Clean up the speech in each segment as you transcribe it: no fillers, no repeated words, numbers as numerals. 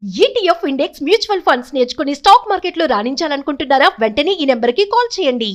ETF index mutual funds నేర్చుకుని stock మార్కెట్లో రాణించాలనుకుంటున్నారా? వెంటనే ఈ నెంబర్కి కాల్ చేయండి.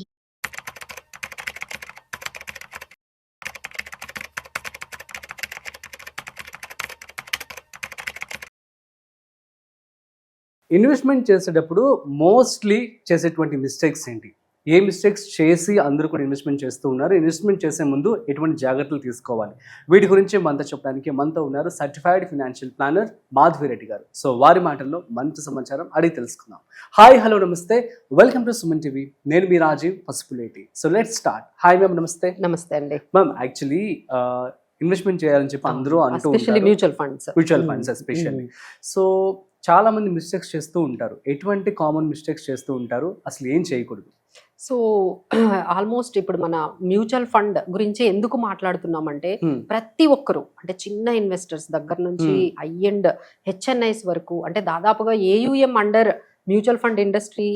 ఇన్వెస్ట్మెంట్ చేసేటప్పుడు మోస్ట్లీ చేసేటువంటి మిస్టేక్స్ ఏంటి? ఏ మిస్టేక్స్ చేసి అందరూ కూడా ఇన్వెస్ట్మెంట్ చేస్తూ ఉన్నారు? ఇన్వెస్ట్మెంట్ చేసే ముందు ఎటువంటి జాగ్రత్తలు తీసుకోవాలి? వీటి గురించి మనతో చెప్పడానికి మనతో ఉన్నారు certified financial planner Madhavi Reddy garu. So వారి మాటల్లో మంచి సమాచారం అడిగి తెలుసుకుందాం. Hi, hello, namaste, welcome to Suman TV. నేను మీ Rajiv Pasupuleti. So let's start. Hi ma'am, namaste. Namaste అండి మ్యామ్, యాక్చువల్లీ ఇన్వెస్ట్మెంట్ చేయాలని చెప్పి అందరూ అంటూ ఉంటారు, మ్యూచువల్ ఫండ్స్ ఎస్పెషల్లీ. సో చాలా మంది మిస్టేక్స్ చేస్తూ ఉంటారు. ఎటువంటి కామన్ మిస్టేక్స్ చేస్తూ ఉంటారు? అసలు ఏం చేయకూడదు? సో ఆల్మోస్ట్ ఇప్పుడు మన మ్యూచువల్ ఫండ్ గురించి ఎందుకు మాట్లాడుతున్నామంటే ప్రతి ఒక్కరు అంటే చిన్న ఇన్వెస్టర్స్ దగ్గర నుంచి ఐ అండ్ హెచ్ఎన్ఐస్ వరకు అంటే దాదాపుగా AUM under mutual fund industry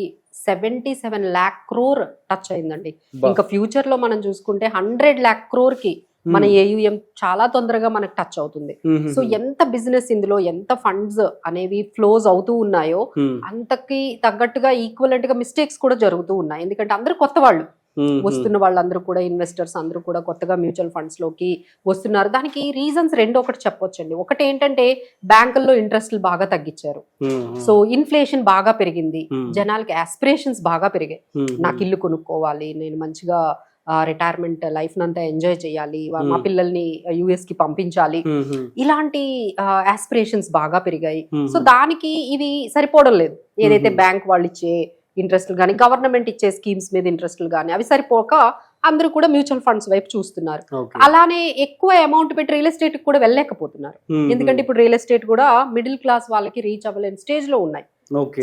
77 lakh crore touch అయిందండి. ఇంకా ఫ్యూచర్ లో మనం చూసుకుంటే 100 lakh crore కి మన ఏయుఎం చాలా తొందరగా మనకు టచ్ అవుతుంది. సో ఎంత బిజినెస్ ఇందులో ఎంత ఫండ్స్ అనేవి ఫ్లోస్ అవుతూ ఉన్నాయో అంతకి తగ్గట్టుగా ఈక్వలెంట్ గా మిస్టేక్స్ కూడా జరుగుతూ ఉన్నాయి. ఎందుకంటే అందరూ కొత్త వాళ్ళు వస్తున్న వాళ్ళందరూ కూడా ఇన్వెస్టర్స్ అందరూ కూడా కొత్తగా మ్యూచువల్ ఫండ్స్ లోకి వస్తున్నారు. దానికి రీజన్స్ రెండు ఒకటి చెప్పొచ్చండి. ఒకటి ఏంటంటే బ్యాంకుల్లో ఇంట్రెస్ట్లు బాగా తగ్గించారు. సో ఇన్ఫ్లేషన్ బాగా పెరిగింది, జనాలకి ఆస్పిరేషన్స్ బాగా పెరిగాయి. నాకు ఇల్లు కొనుక్కోవాలి, నేను మంచిగా రిటైర్మెంట్ లైఫ్ నంతా ఎంజాయ్ చేయాలి, మా పిల్లల్ని యుఎస్ కి పంపించాలి, ఇలాంటి ఆస్పిరేషన్స్ బాగా పెరిగాయి. సో దానికి ఇవి సరిపోవడం లేదు. ఏదైతే బ్యాంక్ వాళ్ళు ఇచ్చే ఇంట్రెస్ట్లు కానీ గవర్నమెంట్ ఇచ్చే స్కీమ్స్ మీద ఇంట్రెస్ట్లు కానీ అవి సరిపోక అందరూ కూడా మ్యూచువల్ ఫండ్స్ వైపు చూస్తున్నారు. అలానే ఎక్కువ అమౌంట్ పెట్టి రియల్ ఎస్టేట్ కూడా వెళ్ళలేకపోతున్నారు. ఎందుకంటే ఇప్పుడు రియల్ ఎస్టేట్ కూడా మిడిల్ క్లాస్ వాళ్ళకి రీచ్ అవ్వలేని స్టేజ్ లో ఉన్నాయి.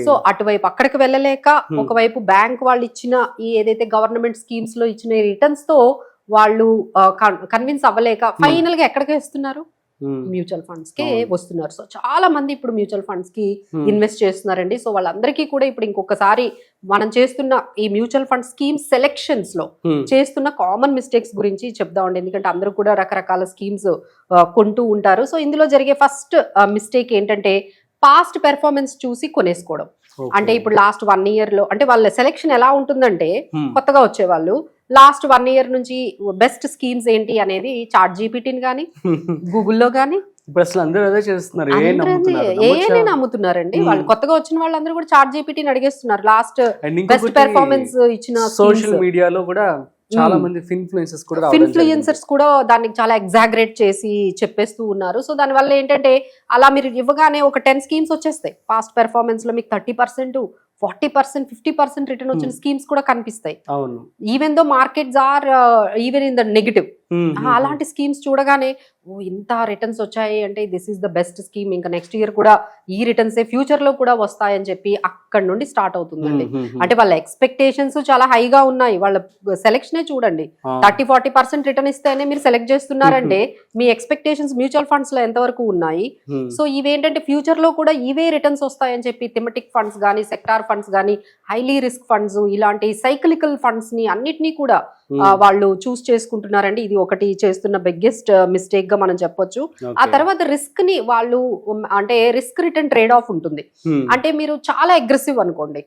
సో అటువైపు అక్కడికి వెళ్ళలేక ఒకవైపు బ్యాంక్ వాళ్ళు ఇచ్చిన ఈ ఏదైతే గవర్నమెంట్ స్కీమ్స్ లో ఇచ్చిన రిటర్న్స్ తో వాళ్ళు కన్విన్స్ అవ్వలేక ఫైనల్ గా ఎక్కడికి వస్తున్నారు? మ్యూచువల్ ఫండ్స్ కే వస్తున్నారు. సో చాలా మంది ఇప్పుడు మ్యూచువల్ ఫండ్స్ కి ఇన్వెస్ట్ చేస్తున్నారండి. సో వాళ్ళందరికీ కూడా ఇప్పుడు ఇంకొకసారి మనం చేస్తున్న ఈ మ్యూచువల్ ఫండ్ స్కీమ్ సెలెక్షన్స్ లో చేస్తున్న కామన్ మిస్టేక్స్ గురించి చెప్దామండి. ఎందుకంటే అందరూ కూడా రకరకాల స్కీమ్స్ కొంటూ ఉంటారు. సో ఇందులో జరిగే ఫస్ట్ మిస్టేక్ ఏంటంటే పాస్ట్ పెర్ఫార్మెన్స్ చూసి కొనేసుకోవడం. అంటే ఇప్పుడు లాస్ట్ 1 year లో అంటే వాళ్ళ సెలెక్షన్ ఎలా ఉంటుందంటే కొత్తగా వచ్చే వాళ్ళు లాస్ట్ 1 year నుంచి బెస్ట్ స్కీమ్స్ ఏంటి అనేది చాట్ జీపీటీని కానీ గూగుల్లో కానీ ఏఐని నమ్ముతున్నారండి. వాళ్ళు కొత్తగా వచ్చిన వాళ్ళందరూ కూడా చాట్ జీపీటీని అడిగేస్తున్నారు లాస్ట్ బెస్ట్ పెర్ఫార్మెన్స్ ఇచ్చిన. సోషల్ మీడియాలో కూడా చాలా మంది ఇన్ఫ్లుయెన్సర్స్ కూడా దాన్ని చాలా ఎగ్జాగరేట్ చేసి చెప్పేస్తూ ఉన్నారు. సో దాని వల్ల ఏంటంటే అలా మీరు ఇవ్వగానే ఒక 10 స్కీమ్స్ వచ్చేస్తాయి. పాస్ట్ పెర్ఫార్మెన్స్ లో మీకు 30%, 40%, 50% రిటర్న్ వచ్చిన స్కీమ్స్ కూడా కనిపిస్తాయి. Even though markets are even in the negative. అలాంటి స్కీమ్స్ చూడగానే ఓ ఇంత రిటర్న్స్ వచ్చాయి అంటే this is the best scheme, ఇంకా నెక్స్ట్ ఇయర్ కూడా ఈ రిటర్న్స్ ఫ్యూచర్ లో కూడా వస్తాయని చెప్పి అక్కడ నుండి స్టార్ట్ అవుతుందండి. అంటే వాళ్ళ ఎక్స్పెక్టేషన్స్ చాలా హైగా ఉన్నాయి. వాళ్ళ సెలెక్షనే చూడండి, 30-40% రిటర్న్ ఇస్తేనే మీరు సెలెక్ట్ చేస్తున్నారంటే మీ ఎక్స్పెక్టేషన్స్ మ్యూచువల్ ఫండ్స్ లో ఎంతవరకు ఉన్నాయి? సో ఇవేంటంటే ఫ్యూచర్ లో కూడా ఇవే రిటర్న్స్ వస్తాయని చెప్పి థెమటిక్ ఫండ్స్ కానీ సెక్టార్ ఫండ్స్ కానీ హైలీ రిస్క్ ఫండ్స్ ఇలాంటి సైక్లికల్ ఫండ్స్ ని అన్నిటినీ కూడా వాళ్ళు చూస్ చేసుకుంటున్నారండి. ఇది ఒకటి చేస్తున్న బిగ్గెస్ట్ మిస్టేక్ గా మనం చెప్పొచ్చు. ఆ తర్వాత రిస్క్ ని వాళ్ళు అంటే రిస్క్ రిటర్న్ ట్రేడ్ ఆఫ్ ఉంటుంది. అంటే మీరు చాలా అగ్రెసివ్ అనుకోండి,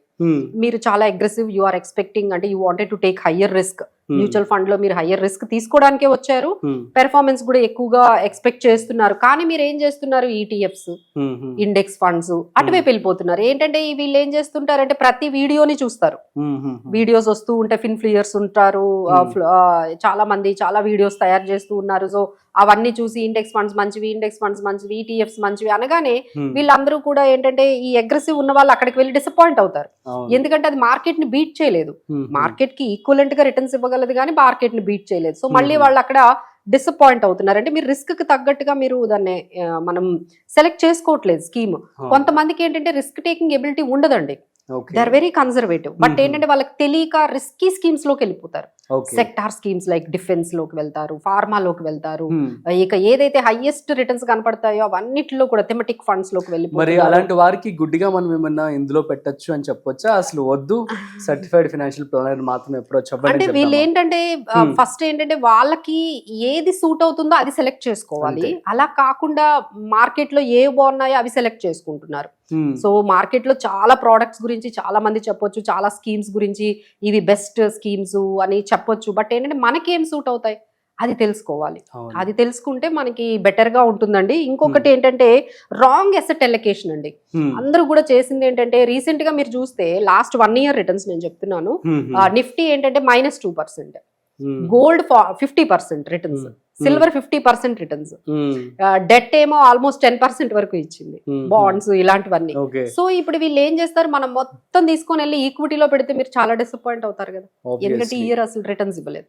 మీరు చాలా అగ్రెసివ్, యు ఆర్ ఎక్స్పెక్టింగ్ అంటే you wanted to take higher risk. Mutual fund లో మీరు హయ్యర్ రిస్క్ తీసుకోవడానికే వచ్చారు, పెర్ఫార్మెన్స్ కూడా ఎక్కువగా ఎక్స్పెక్ట్ చేస్తున్నారు. కానీ మీరు ఏం చేస్తున్నారు? ఈటీఎఫ్స్, ఇండెక్స్ ఫండ్స్ అటువైపు వెళ్ళిపోతున్నారు. ఏంటంటే వీళ్ళు ఏం చేస్తుంటారంటే ప్రతి వీడియోని చూస్తారు. వీడియోస్ వస్తూ ఉంటే ఇన్ఫ్లుయర్స్ ఉంటారు, చాలా మంది చాలా వీడియోస్ తయారు చేస్తూ ఉన్నారు. సో అవన్నీ చూసి ఇండెక్స్ ఫండ్స్ మంచివి, ఇండెక్స్ ఫండ్స్ మంచివి, ఈటీఎఫ్స్ మంచివి అనగానే వీళ్ళందరూ కూడా ఏంటంటే ఈ అగ్రెసివ్ ఉన్న వాళ్ళు అక్కడికి వెళ్ళి డిసప్పాయింట్ అవుతారు. ఎందుకంటే అది మార్కెట్ ని బీట్ చేయలేదు, మార్కెట్ కి ఈక్వలెంట్ గా రిటర్న్స్ ఇవ్వగలదు కానీ మార్కెట్ ని బీట్ చేయలేదు. సో మళ్ళీ వాళ్ళు అక్కడ డిసప్పాయింట్ అవుతున్నారు. అంటే మీరు రిస్క్ కి తగ్గట్టుగా మీరు దాన్ని మనం సెలెక్ట్ చేసుకోవట్లేదు స్కీమ్. కొంతమందికి ఏంటంటే రిస్క్ టేకింగ్ ఎబిలిటీ ఉండదండి, they are very conservative. But ఏంటంటే వాళ్ళకి తెలియక రిస్కీ స్కీమ్స్ లోకి వెళ్ళిపోతారు. Okay sector schemes like defence లోకి వెళ్తారు, ఫార్మాలోకి వెళ్తారు. ఇక ఏదైతే హైయెస్ట్ రిటర్న్స్ కనపడతాయో అవన్నిటిలో కూడా థెమటిక్ ఫండ్స్ లోకి మరి వెళ్ళిపోతారు. అలాంటి వారికి గుడ్డిగా మనం ఏమన్నా ఇందులో పెట్టొచ్చు అని చెప్పొచ్చా? అసలు వద్దు, సర్టిఫైడ్ ఫైనాన్షియల్ ప్లానర్ మాత్రం అప్రోచ్ అంటే అవ్వండి వీళ్ళు ఏంటంటే ఫస్ట్ ఏంటంటే వాళ్ళకి ఏది సూట్ అవుతుందో అది సెలెక్ట్ చేసుకోవాలి. అంతే. అలా కాకుండా మార్కెట్ లో ఏ బాగున్నాయో అవి సెలెక్ట్ చేసుకుంటున్నారు. సో మార్కెట్ లో చాలా ప్రోడక్ట్స్ గురించి చాలా మంది చెప్పొచ్చు, చాలా స్కీమ్స్ గురించి ఇవి బెస్ట్ స్కీమ్స్ అని చెప్పొచ్చు. బట్ ఏంటంటే మనకి ఏం సూట్ అవుతాయి అది తెలుసుకోవాలి. అది తెలుసుకుంటే మనకి బెటర్ గా ఉంటుందండి. ఇంకొకటి ఏంటంటే రాంగ్ ఎసెట్ ఎలొకేషన్ అండి. అందరూ కూడా చేసింది ఏంటంటే రీసెంట్ గా మీరు చూస్తే లాస్ట్ 1 year రిటర్న్స్ నేను చెప్తున్నాను. నిఫ్టీ ఏంటంటే -2%, gold 50% returns, silver 50% returns, debt ఏమో ఆల్మోస్ట్ 10% వరకు ఇచ్చింది, బాండ్స్ ఇలాంటివన్నీ. సో ఇప్పుడు వీళ్ళు ఏం చేస్తారు, మనం మొత్తం తీసుకొని వెళ్ళి ఈక్విటీలో పెడితే మీరు చాలా డిసప్పాయింట్ అవుతారు కదా, ఎందుకంటే ఈ ఇయర్ అసలు రిటర్న్స్ ఇవ్వలేదు.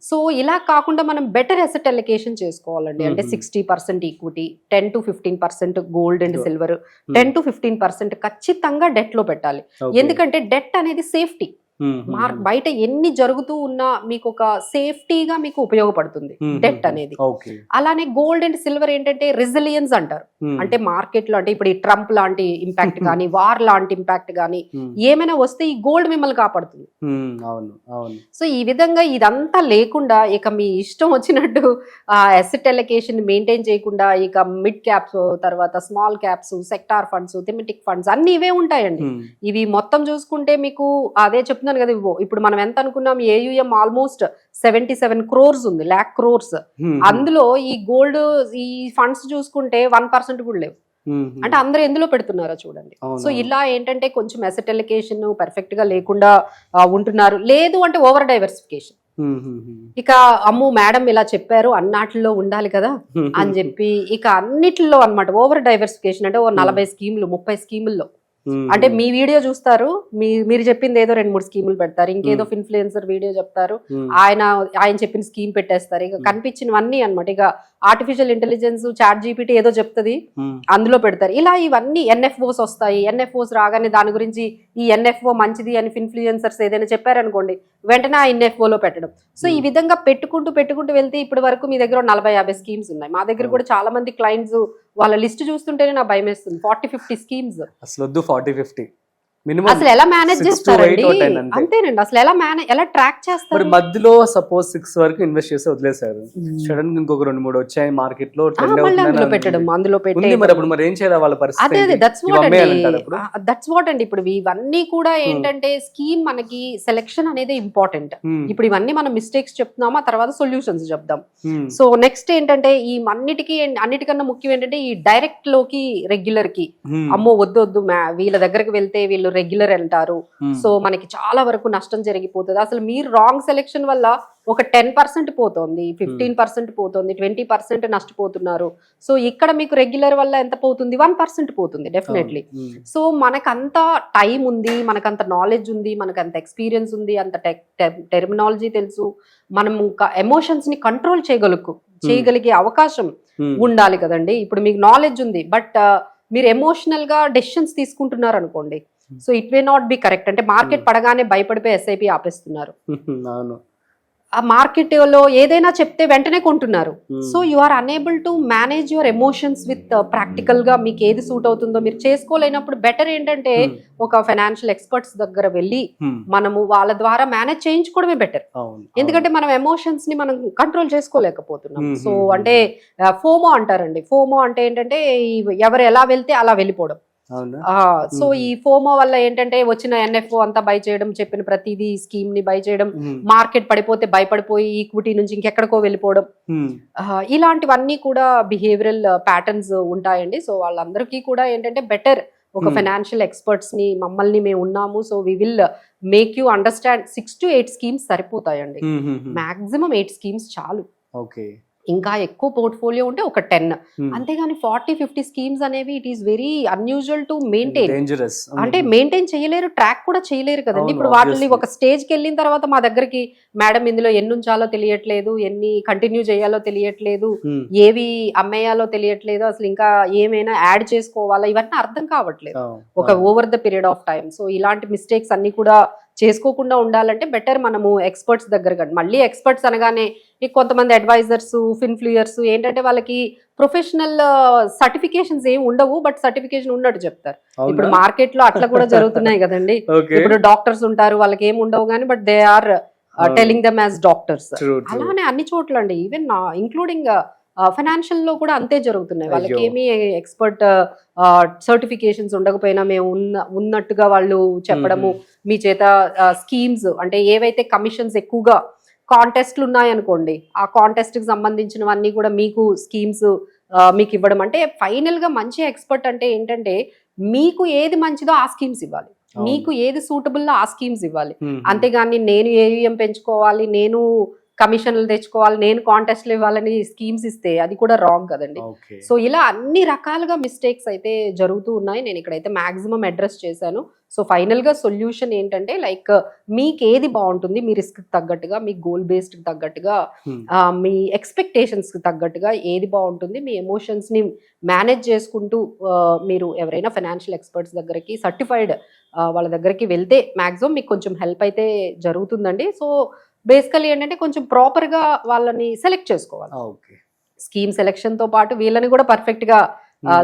సో ఇలా కాకుండా మనం బెటర్ అసెట్ అలొకేషన్ చేసుకోవాలండి. అంటే 60% equity, 10 to 15% gold and silver, 10 to 15% ఖచ్చితంగా డెట్ లో పెట్టాలి. ఎందుకంటే డెట్ అనేది సేఫ్టీ. బయట ఎన్ని జరుగుతూ ఉన్నా మీకు ఒక సేఫ్టీగా మీకు ఉపయోగపడుతుంది డెట్ అనేది. అలానే గోల్డ్ అండ్ సిల్వర్ ఏంటంటే రెసిలియన్స్ అంటారు. అంటే మార్కెట్ లో అంటే ఇప్పుడు ఈ ట్రంప్ లాంటి ఇంపాక్ట్ కానీ, వార్ లాంటి ఇంపాక్ట్ కానీ ఏమైనా వస్తే ఈ గోల్డ్ మిమ్మల్ని కాపాడుతుంది. సో ఈ విధంగా ఇదంతా లేకుండా ఇక మీ ఇష్టం వచ్చినట్టు అసెట్ అలొకేషన్ మెయింటైన్ చేయకుండా ఇక మిడ్ క్యాప్స్, తర్వాత small caps, sector funds, thematic funds అన్ని ఇవే ఉంటాయండి. ఇవి మొత్తం చూసుకుంటే మీకు అదే చెప్తున్నాను కదా, ఇప్పుడు మనం ఎంత అనుకున్నాం, AUM ఆల్మోస్ట్ 77 crores ఉంది, lakh crores. అందులో ఈ గోల్డ్ ఈ ఫండ్స్ చూసుకుంటే 1% కూడా లేవు. అంటే అందరూ ఎందులో పెడుతున్నారో చూడండి. సో ఇలా ఏంటంటే కొంచెం అసెట్ అలొకేషన్ పర్ఫెక్ట్ గా లేకుండా ఉంటున్నారు. లేదు అంటే ఓవర్ డైవర్సిఫికేషన్. ఇక అమ్ము మేడం ఇలా చెప్పారు అన్నాటిలో ఉండాలి కదా అని చెప్పి ఇక అన్నిటిలో అన్నమాట ఓవర్ డైవర్సిఫికేషన్. అంటే 40 స్కీములు 30 స్కీముల్లో అంటే మీ వీడియో చూస్తారు, మీరు చెప్పింది ఏదో 2-3 స్కీములు పెడతారు, ఇంకేదో ఇన్ఫ్లుయెన్సర్ వీడియో చెప్తారు, ఆయన చెప్పిన స్కీమ్ పెట్టేస్తారు. ఇక కనిపించినవన్నీ అన్నమాట. ఇక ఆర్టిఫిషియల్ ఇంటెలిజెన్స్, చాట్ జీపీటీ ఏదో చెప్తుంది, అందులో పెడతారు. ఇలా ఇవన్నీ NFOs వస్తాయి. NFOs రాగానే దాని గురించి ఈ NFO మంచిది అని ఇన్ఫ్లుయెన్సర్స్ ఏదైనా చెప్పారనుకోండి, వెంటనే ఆ NFOలో పెట్టడం. సో ఈ విధంగా పెట్టుకుంటూ వెళ్తే ఇప్పటి వరకు మీ దగ్గర 40-50 స్కీమ్స్ ఉన్నాయి. మా దగ్గర కూడా చాలా మంది క్లయింట్స్ వాళ్ళ లిస్ట్ చూస్తుంటేనే నాకు భయం వేస్తుంది. 40-50 స్కీమ్స్. అసలు 40-50 అసలు ఎలా మేనేజ్ చేస్తారండి? అంతేనండి, అసలు ఎలా ట్రాక్ చేస్తారు? మధ్యలో సపోజ్ 6 వరకు ఇన్వెస్ట్ చేసి వదిలేశారు, సడన్ గా ఇంకొక 2-3 వచ్చాయి మార్కెట్ లో, అందులో పెట్టడం. మరి ఏం చేయాలి వాళ్ళ పరిస్థితి? అదే దట్స్ వాట్ అండి. ఇప్పుడు ఇవన్నీ కూడా ఏంటంటే స్కీమ్ మనకి సెలెక్షన్ అనేది ఇంపార్టెంట్. ఇప్పుడు ఇవన్నీ మనం మిస్టేక్స్ చెప్తున్నామా, తర్వాత సొల్యూషన్స్ చెప్దాం. సో నెక్స్ట్ ఏంటంటే ఈ అన్నిటికన్నా ముఖ్యం ఏంటంటే ఈ డైరెక్ట్ లోకి రెగ్యులర్ కి అమ్మో వద్దు వీళ్ళ దగ్గరకు వెళ్తే వీళ్ళు రెగ్యులర్ అంటారు. సో మనకి చాలా వరకు నష్టం జరిగిపోతుంది. అసలు మీరు రాంగ్ సెలెక్షన్ వల్ల ఒక 10% పోతుంది, 15% పోతుంది, 20% నష్టపోతున్నారు. సో ఇక్కడ మీకు రెగ్యులర్ వల్ల ఎంత పోతుంది? 1% పోతుంది డెఫినెట్లీ. సో మనకంత టైం ఉంది, మనకంత నాలెడ్జ్ ఉంది, మనకంత ఎక్స్పీరియన్స్ ఉంది, అంత టెర్మినాలజీ తెలుసు, మనం ఎమోషన్స్ ని కంట్రోల్ చేయగలిగే అవకాశం ఉండాలి కదండి. ఇప్పుడు మీకు నాలెడ్జ్ ఉంది, బట్ మీరు ఎమోషనల్ గా డెసిషన్స్ తీసుకుంటున్నారు అనుకోండి, so it may not be correct. అంటే మార్కెట్ పడగానే భయపడిపోయి SIP ఆపేస్తున్నారు. ఆ మార్కెట్ లో ఏదైనా చెప్తే వెంటనే కొంటున్నారు. So you are unable to manage your emotions with practical గా మీకు ఏది సూట్ అవుతుందో మీరు చేసుకోలేనప్పుడు బెటర్ ఏంటంటే ఒక ఫైనాన్షియల్ ఎక్స్పర్ట్స్ దగ్గర వెళ్ళి మనము వాళ్ళ ద్వారా మేనేజ్ చేయించుకోవడమే బెటర్. ఎందుకంటే మనం ఎమోషన్స్ ని మనం కంట్రోల్ చేసుకోలేకపోతున్నాం. సో అంటే ఫోమో అంటారండి. ఫోమో అంటే ఏంటంటే ఎవరు ఎలా వెళ్తే అలా వెళ్ళిపోవడం. సో ఈ ఫోమో వల్ల ఏంటంటే వచ్చిన NFO అంతా బై చేయడం, చెప్పిన ప్రతిదీ స్కీమ్ ని బై చేయడం, మార్కెట్ పడిపోతే భయపడిపోయి ఈక్విటీ నుంచి ఇంకెక్కడికో వెళ్ళిపోవడం, ఇలాంటివన్నీ కూడా బిహేవియరల్ ప్యాటర్న్స్ ఉంటాయండి. సో వాళ్ళందరికీ కూడా ఏంటంటే బెటర్ ఒక ఫైనాన్షియల్ ఎక్స్పర్ట్స్ ని మమ్మల్ని మేము ఉన్నాము. So we will make you understand. 6 to 8 schemes సరిపోతాయండి, మాక్సిమం 8 స్కీమ్స్ చాలు. ఇంకా ఎక్కువ పోర్ట్ఫోలియో ఉంటే ఒక 10. అంతేగాని 40-50 స్కీమ్స్ అనేవి it is very unusual to maintain. అంటే మెయింటైన్ చేయలేరు, ట్రాక్ కూడా చేయలేరు కదండి. ఇప్పుడు వాటిని ఒక స్టేజ్ కి వెళ్ళిన తర్వాత మా దగ్గరికి మేడం ఇందులో ఎన్ని ఉంచాలో తెలియట్లేదు, ఎన్ని కంటిన్యూ చేయాలో తెలియట్లేదు, ఏవి అమ్మేయాలో తెలియట్లేదు, అసలు ఇంకా ఏమైనా యాడ్ చేసుకోవాలా, ఇవన్నీ అర్థం కావట్లేదు ఒక over the period of time. So ఇలాంటి మిస్టేక్స్ అన్ని కూడా చేసుకోకుండా ఉండాలంటే బెటర్ మనము ఎక్స్పర్ట్స్ దగ్గర కానీ, మళ్ళీ ఎక్స్పర్ట్స్ అనగానే ఈ కొంతమంది అడ్వైజర్స్ ఫిన్ఫ్లూయర్స్ ఏంటంటే వాళ్ళకి ప్రొఫెషనల్ సర్టిఫికేషన్స్ ఏమి ఉండవు, బట్ సర్టిఫికేషన్ ఉన్నట్టు చెప్తారు. ఇప్పుడు మార్కెట్ లో అట్లా కూడా జరుగుతున్నాయి కదండి. ఇప్పుడు డాక్టర్స్ ఉంటారు, వాళ్ళకి ఏమి ఉండవు కానీ but they are telling them as doctors. అలానే అన్ని చోట్ల అండి, ఈవెన్ ఇంక్లూడింగ్ ఫైనాన్షియల్ లో కూడా అంతే జరుగుతున్నాయి. వాళ్ళకి ఏమి ఎక్స్పర్ట్ సర్టిఫికేషన్స్ ఉండకపోయినా మేము ఉన్నట్టుగా వాళ్ళు చెప్పడము, మీ చేత స్కీమ్స్ అంటే ఏవైతే కమిషన్స్ ఎక్కువగా కాంటెస్ట్లు ఉన్నాయనుకోండి, ఆ కాంటెస్ట్ కి సంబంధించినవన్నీ కూడా మీకు స్కీమ్స్ మీకు ఇవ్వడం. అంటే ఫైనల్ గా మంచి ఎక్స్పర్ట్ అంటే ఏంటంటే మీకు ఏది మంచిదో ఆ స్కీమ్స్ ఇవ్వాలి, మీకు ఏది సూటబుల్ ఆ స్కీమ్స్ ఇవ్వాలి. అంతేగాని నేను ఏయుఎం పెంచుకోవాలి, నేను కమిషన్లు తెచ్చుకోవాలి, నేను కాంటెస్ట్లు ఇవ్వాలని స్కీమ్స్ ఇస్తే అది కూడా రాంగ్ కదండి. సో ఇలా అన్ని రకాలుగా మిస్టేక్స్ అయితే జరుగుతూ ఉన్నాయి. నేను ఇక్కడైతే మాక్సిమం అడ్రస్ చేశాను. సో ఫైనల్ గా సొల్యూషన్ ఏంటంటే లైక్ మీకు ఏది బాగుంటుంది, మీ రిస్క్ తగ్గట్టుగా, మీ గోల్ బేస్డ్ తగ్గట్టుగా, మీ ఎక్స్పెక్టేషన్స్ కి తగ్గట్టుగా ఏది బాగుంటుంది, మీ ఎమోషన్స్ ని మేనేజ్ చేసుకుంటూ మీరు ఎవరైనా ఫైనాన్షియల్ ఎక్స్పర్ట్స్ దగ్గరికి, సర్టిఫైడ్ వాళ్ళ దగ్గరికి వెళ్తే మాక్సిమం మీకు కొంచెం హెల్ప్ అయితే జరుగుతుందండి. సో బేసికలీ ఏంటంటే కొంచెం ప్రాపర్ గా వాళ్ళని సెలెక్ట్ చేసుకోవాలి. స్కీమ్ సెలెక్షన్ తో పాటు వీళ్ళని కూడా పర్ఫెక్ట్ గా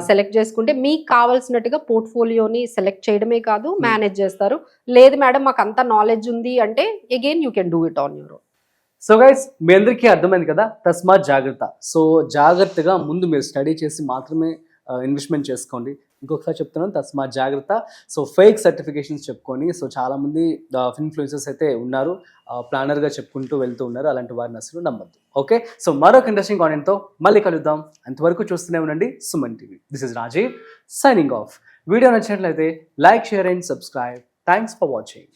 సెలెక్ట్ చేసుకుంటే మీకు కావాల్సినట్టుగా పోర్ట్ఫోలియోని సెలెక్ట్ చేయడమే కాదు, మేనేజ్ చేస్తారు. లేదు మేడం మాకు అంత నాలెడ్జ్ ఉంది అంటే again you can do it on your own. So guys, మీ అందరికీ అర్థమైంది కదా, తస్మాత్ జాగ్రత్త. సో జాగ్రత్తగా ముందు మీరు స్టడీ చేసి మాత్రమే ఇన్వెస్ట్మెంట్ చేసుకోండి. ఇంకొకసారి చెప్తున్నాను, తస్మాత్ జాగ్రత్త. సో ఫేక్ సర్టిఫికేషన్స్ చెప్పుకొని, సో చాలామంది ఇన్ఫ్లుయెన్సర్స్ అయితే ఉన్నారు, ప్లానర్గా చెప్పుకుంటూ వెళ్తూ ఉన్నారు. అలాంటి వారిని అసలు నమ్మద్దు. ఓకే, సో మరొక ఇంట్రెస్టింగ్ కాంటెంట్తో మళ్ళీ కలుద్దాం. అంతవరకు చూస్తూనే ఉండండి Suman TV. This is Rajiv signing off. Video నచ్చినట్లయితే like, share and subscribe. Thanks for watching.